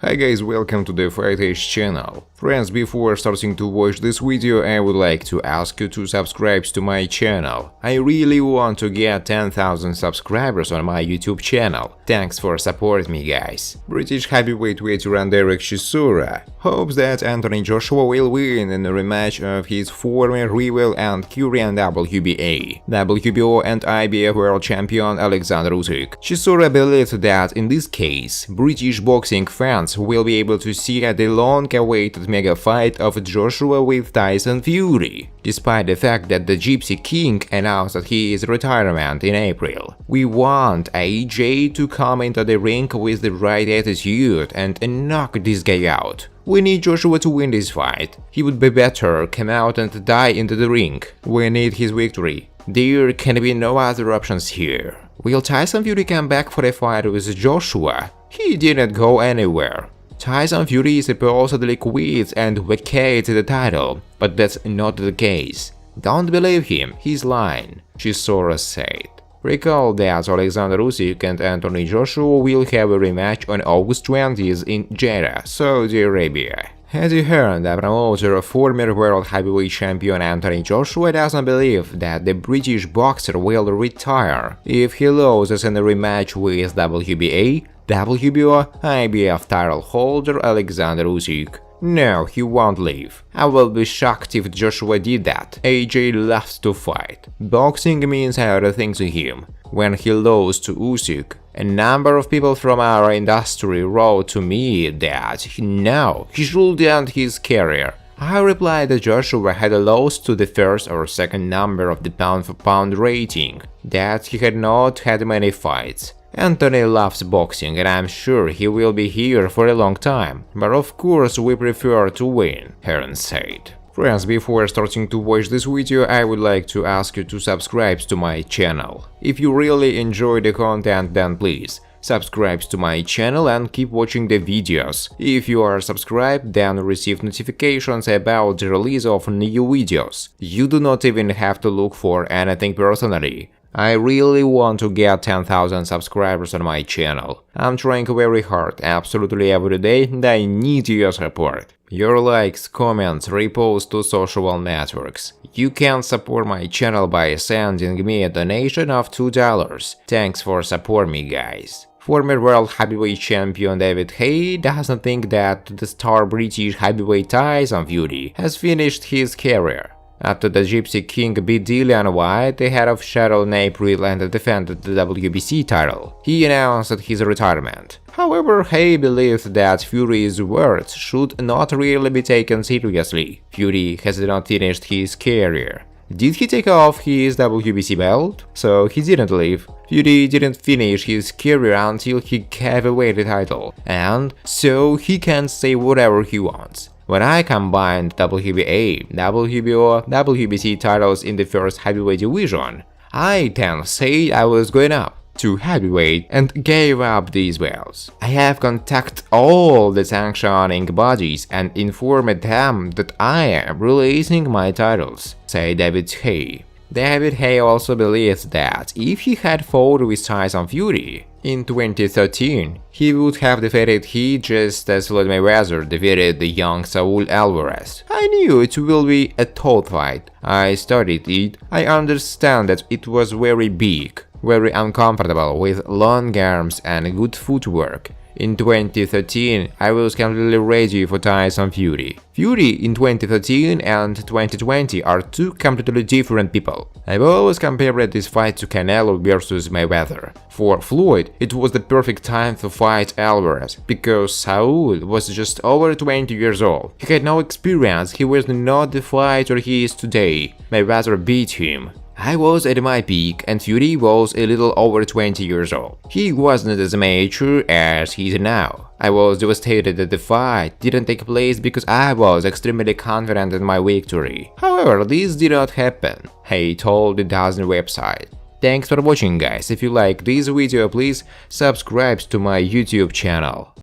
Hi guys, welcome to the vacates channel. Friends, before starting to watch this video, I would like to ask you to subscribe to my channel. I really want to get 10,000 subscribers on my YouTube channel. Thanks for supporting me, guys. British heavyweight veteran Dereck Chisora hopes that Anthony Joshua will win in a rematch of his former rival and current WBA, WBO and IBF world champion Alexander Usyk. Chisora believes that in this case, British boxing fans will be able to see the long-awaited mega fight of Joshua with Tyson Fury, despite the fact that the Gypsy King announced that he is retirement in April. We want AJ to come into the ring with the right attitude and knock this guy out. We need Joshua to win this fight. He would be better come out and die into the ring. We need his victory. There can be no other options here. Will Tyson Fury come back for a fight with Joshua? He didn't go anywhere. Tyson Fury supposedly quits and vacates the title, but that's not the case. Don't believe him, he's lying, Chisora said. Recall that Alexander Usyk and Anthony Joshua will have a rematch on August 20th in Jeddah, Saudi Arabia. As you heard, the promoter of former world heavyweight champion Anthony Joshua doesn't believe that the British boxer will retire if he loses in a rematch with WBA, WBO, IBF title holder Alexander Usyk. No, he won't leave. I will be shocked if Joshua did that. AJ loves to fight. Boxing means everything to him. When he lost to Usyk, a number of people from our industry wrote to me that he should end his career. I replied that Joshua had lost to the first or second number of the pound-for-pound rating, that he had not had many fights. Anthony loves boxing and I'm sure he will be here for a long time, but of course we prefer to win, Heron said. Friends, before starting to watch this video, I would like to ask you to subscribe to my channel. If you really enjoy the content, then please subscribe to my channel and keep watching the videos. If you are subscribed, then receive notifications about the release of new videos. You do not even have to look for anything personally. I really want to get 10,000 subscribers on my channel. I'm trying very hard, absolutely every day, and I need your support. Your likes, comments, reposts to social networks. You can support my channel by sending me a donation of $2. Thanks for supporting me, guys. Former world heavyweight champion David Haye doesn't think that the star British heavyweight Tyson Fury has finished his career. After the Gypsy King beat Dillian Whyte ahead of Cheryl in April and defended the WBC title, he announced his retirement. However, Haye believes that Fury's words should not really be taken seriously. Fury has not finished his career. Did he take off his WBC belt? So he didn't leave. Fury didn't finish his career until he gave away the title, and so he can say whatever he wants. When I combined WBA, WBO, WBC titles in the first heavyweight division, I then said I was going up to heavyweight and gave up these belts. I have contacted all the sanctioning bodies and informed them that I am releasing my titles, said David Haye. David Haye also believes that if he had fought with Tyson Fury in 2013, he would have defeated him just as Floyd Mayweather defeated the young Saul Alvarez. I knew it will be a tough fight. I studied it. I understand that it was very big, very uncomfortable with long arms and good footwork. In 2013, I was completely ready for Tyson Fury. Fury in 2013 and 2020 are two completely different people. I've always compared this fight to Canelo versus Mayweather. For Floyd, it was the perfect time to fight Alvarez, because Saul was just over 20 years old. He had no experience, he was not the fighter he is today. Mayweather beat him. I was at my peak and Fury was a little over 20 years old. He wasn't as mature as he is now. I was devastated that the fight didn't take place because I was extremely confident in my victory. However, this did not happen, Haye told the DAZN website. Thanks for watching, guys. If you like this video, please subscribe to my YouTube channel.